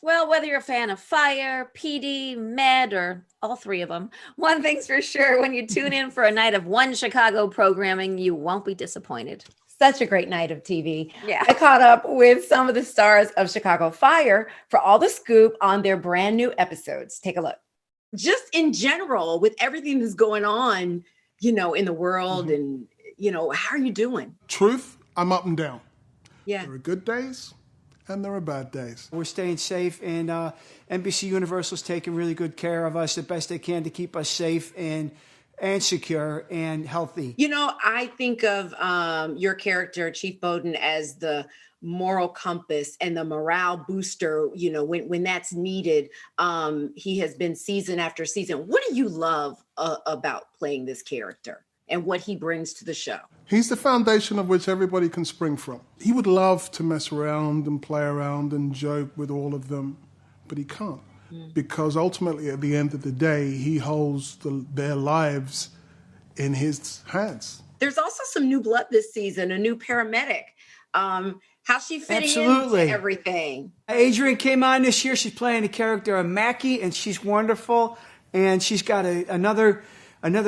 Well, whether you're a fan of fire, PD, med, or all three of them, one thing's for sure, when you tune in for a night of One Chicago programming, you won't be disappointed. Such a great night of TV. Yeah. I caught up with some of the stars of Chicago Fire for all the scoop on their brand new episodes. Take a look. Just in general, with everything that's going on, in the world and, how are you doing? Truth, I'm up and down. Yeah. There are good days and there are bad days. We're staying safe, and NBC Universal's taking really good care of us the best they can to keep us safe and secure and healthy. I think of your character, Chief Bowden, as the moral compass and the morale booster, when that's needed. He has been season after season. What do you love about playing this character and what he brings to the show? He's the foundation of which everybody can spring from. He would love to mess around and play around and joke with all of them, but he can't. Because ultimately, at the end of the day, he holds their lives in his hands. There's also some new blood this season, a new paramedic. How's she fitting Absolutely. into everything? Adrian came on this year. She's playing the character of Mackie, and she's wonderful. And she's got another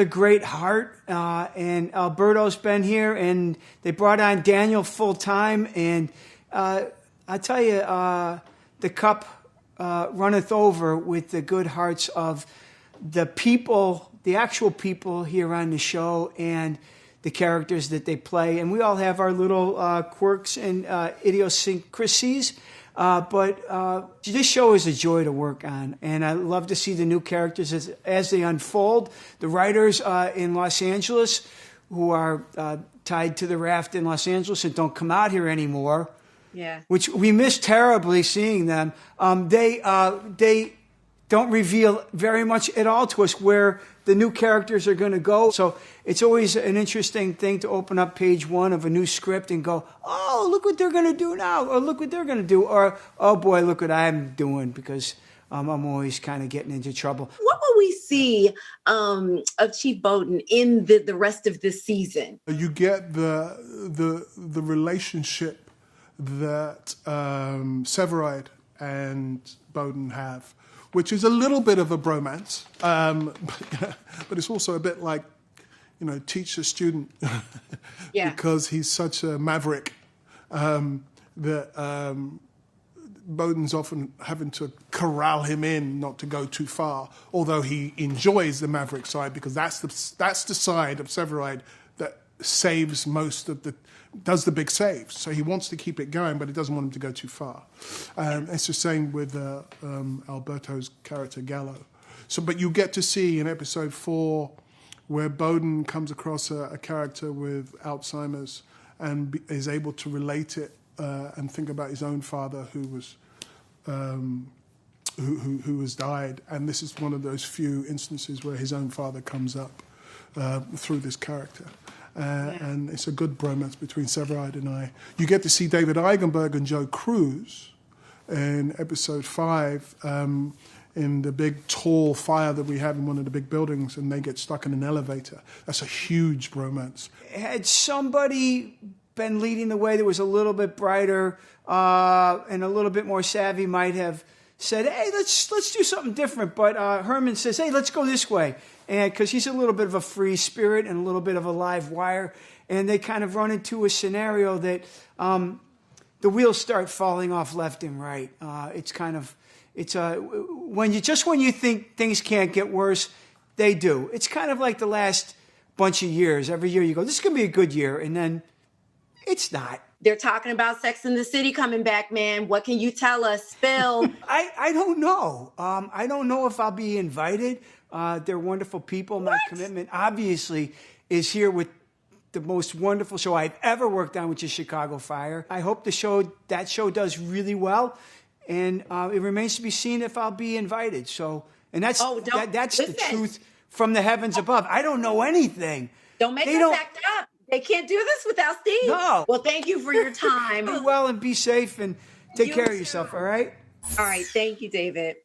great heart. And Alberto's been here, and they brought on Daniel full time. And I tell you, the cup runneth over with the good hearts of the people, the actual people here on the show, and the characters that they play. And we all have our little quirks and idiosyncrasies. But this show is a joy to work on. And I love to see the new characters as they unfold. The writers in Los Angeles who are tied to the raft in Los Angeles and don't come out here anymore. Yeah. Which we miss terribly seeing them. They don't reveal very much at all to us where the new characters are going to go. So it's always an interesting thing to open up page one of a new script and go, oh, look what they're going to do now, or look what they're going to do, or, oh boy, look what I'm doing, because I'm always kind of getting into trouble. What will we see of Chief Bowden in the rest of this season? You get the relationship that Severide and Bowden have, which is a little bit of a bromance, but it's also a bit like, teacher student, Yeah. because he's such a maverick that Bowden's often having to corral him in not to go too far, although he enjoys the maverick side, because that's the side of Severide that saves does the big saves. So he wants to keep it going, but he doesn't want him to go too far. It's the same with Alberto's character, Gallo. But you get to see in episode 4 where Bowden comes across a character with Alzheimer's and is able to relate it and think about his own father who has died. And this is one of those few instances where his own father comes up through this character. And it's a good bromance between Severide and I. You get to see David Eigenberg and Joe Cruz in episode 5 in the big tall fire that we have in one of the big buildings, and they get stuck in an elevator. That's a huge bromance. Had somebody been leading the way that was a little bit brighter and a little bit more savvy, might have said, hey, let's do something different. But Herman says, hey, let's go this way. And because he's a little bit of a free spirit and a little bit of a live wire. And they kind of run into a scenario that the wheels start falling off left and right. When you think things can't get worse, they do. It's kind of like the last bunch of years. Every year you go, this is going to be a good year. And then it's not. They're talking about Sex and the City coming back, man. What can you tell us? Spill. I don't know. I don't know if I'll be invited. They're wonderful people. My commitment, obviously, is here with the most wonderful show I've ever worked on, which is Chicago Fire. I hope that show does really well. And it remains to be seen if I'll be invited. That's the truth from the heavens above. I don't know anything. Don't make us act up. They can't do this without Steve. No. Well, thank you for your time. Be well and be safe and take care of yourself, all right? All right. Thank you, David.